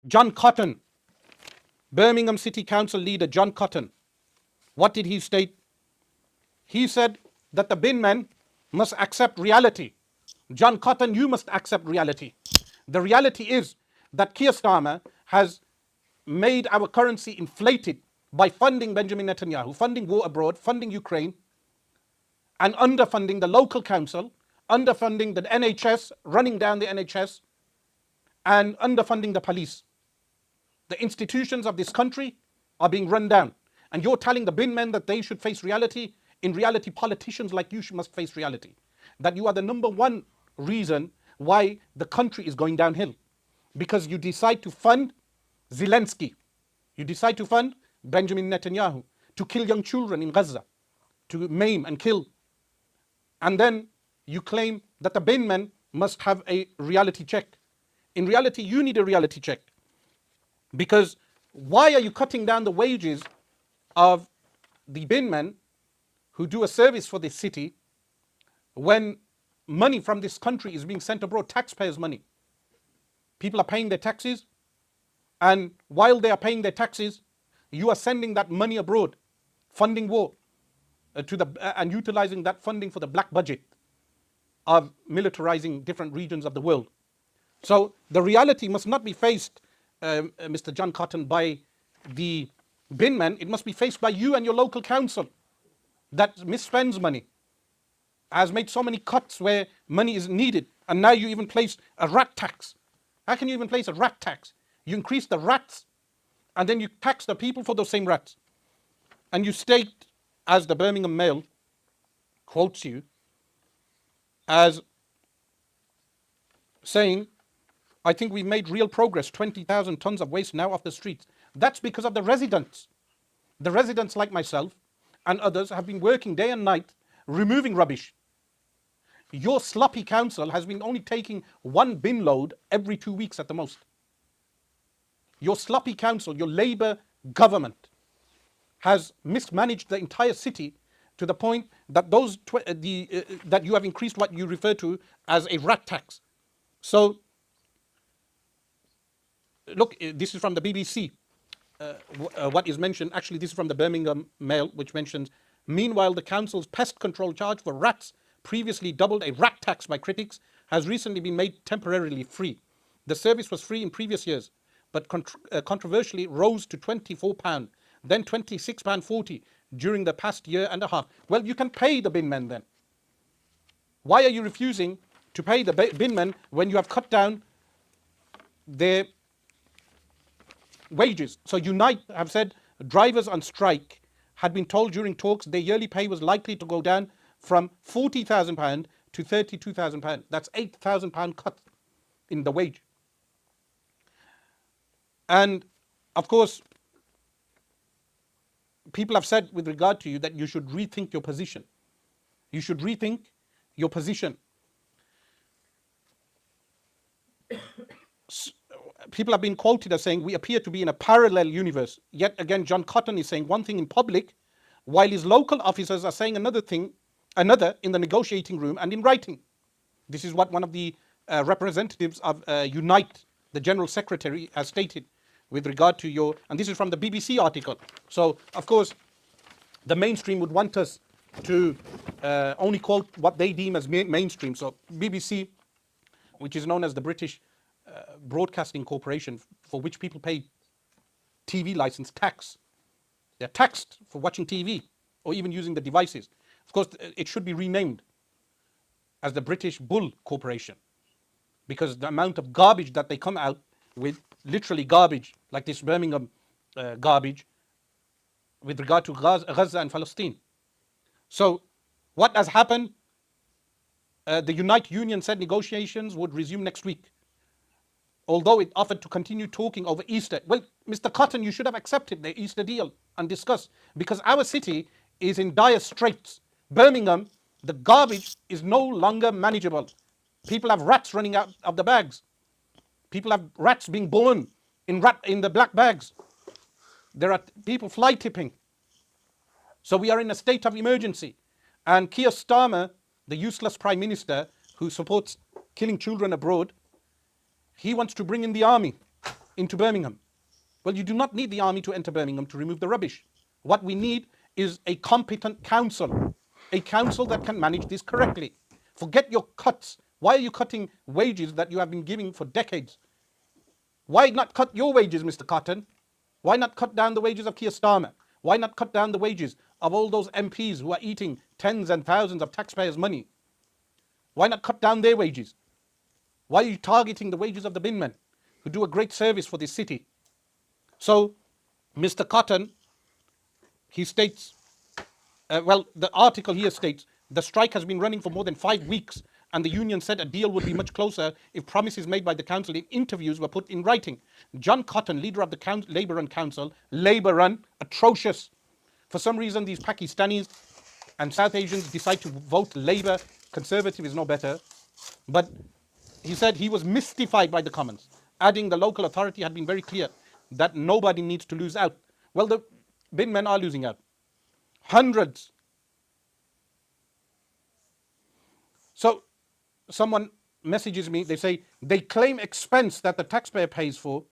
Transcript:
John Cotton, Birmingham City Council leader John Cotton, what did he state? He said that the bin men must accept reality. John Cotton, you must accept reality. The reality is that Keir Starmer has made our currency inflated by funding Benjamin Netanyahu, funding war abroad, funding Ukraine, and underfunding the local council, underfunding the NHS, running down the NHS, and underfunding the police. The institutions of this country are being run down. And you're telling the bin men that they should face reality. In reality, politicians like you must face reality. That you are the number one reason why the country is going downhill. Because you decide to fund Zelensky. You decide to fund Benjamin Netanyahu to kill young children in Gaza, to maim and kill. And then you claim that the bin men must have a reality check. In reality, you need a reality check. Because why are you cutting down the wages of the bin men who do a service for this city when money from this country is being sent abroad, taxpayers' money? People are paying their taxes, and while they are paying their taxes, you are sending that money abroad, funding war, and utilizing that funding for the black budget of militarizing different regions of the world. So the reality must not be faced, Mr. John Cotton, by the bin men. It must be faced by you and your local council that misspends money, has made so many cuts where money is needed, and now you even place a rat tax. How can you even place a rat tax? You increase the rats, and then you tax the people for those same rats. And you state, as the Birmingham Mail quotes you, as saying, I think we've made real progress, 20,000 tons of waste now off the streets. That's because of the residents. The residents like myself and others have been working day and night removing rubbish. Your sloppy council has been only taking one bin load every 2 weeks at the most. Your sloppy council, your Labour government, has mismanaged the entire city to the point that that you have increased what you refer to as a rat tax. So, look, this is from the BBC. What is mentioned, actually this is from the Birmingham Mail, which mentions, meanwhile the council's pest control charge for rats, previously doubled a rat tax by critics, has recently been made temporarily free. The service was free in previous years, but controversially rose to £24, then £26.40 during the past year and a half. Well, you can pay the bin men then. Why are you refusing to pay the bin men when you have cut down their wages? So Unite have said drivers on strike had been told during talks their yearly pay was likely to go down from £40,000 to £32,000. That's £8,000 cut in the wage. And of course, people have said with regard to you that you should rethink your position. You should rethink your position. People have been quoted as saying, we appear to be in a parallel universe. Yet again, John Cotton is saying one thing in public, while his local officers are saying another in the negotiating room and in writing. This is what one of the representatives of Unite, the General Secretary, has stated with regard to your, and this is from the BBC article. So, of course, the mainstream would want us to only quote what they deem as mainstream. So, BBC, which is known as the British Broadcasting Corporation, for which people pay TV license tax. They're taxed for watching TV or even using the devices. Of course, it should be renamed as the British Bull Corporation, because the amount of garbage that they come out with, literally garbage, like this Birmingham garbage, with regard to Gaza and Palestine. So, what has happened? The Unite Union said negotiations would resume next week, although it offered to continue talking over Easter. Well, Mr. Cotton, you should have accepted the Easter deal and discussed, because our city is in dire straits. Birmingham, the garbage is no longer manageable. People have rats running out of the bags. People have rats being born in the black bags. There are people fly tipping. So we are in a state of emergency. And Keir Starmer, the useless Prime Minister who supports killing children abroad, he wants to bring in the army. into Birmingham. Well, you do not need the army to enter Birmingham to remove the rubbish. What we need is a competent council, a council that can manage this correctly. Forget your cuts. Why are you cutting wages that you have been giving for decades? Why not cut your wages, Mr. Cotton? Why not cut down the wages of Keir Starmer? Why not cut down the wages of all those MPs who are eating tens and thousands of taxpayers' money? Why not cut down their wages? Why are you targeting the wages of the binmen who do a great service for this city? So, Mr. Cotton, he states, the article here states, the strike has been running for more than 5 weeks, and the union said a deal would be much closer if promises made by the council in interviews were put in writing. John Cotton, leader of the Labour Run Council, Labour Run, atrocious. For some reason, these Pakistanis and South Asians decide to vote Labour. Conservative is no better. But he said he was mystified by the comments, adding the local authority had been very clear that nobody needs to lose out. Well, the bin men are losing out. Hundreds. So someone messages me, they say they claim expense that the taxpayer pays for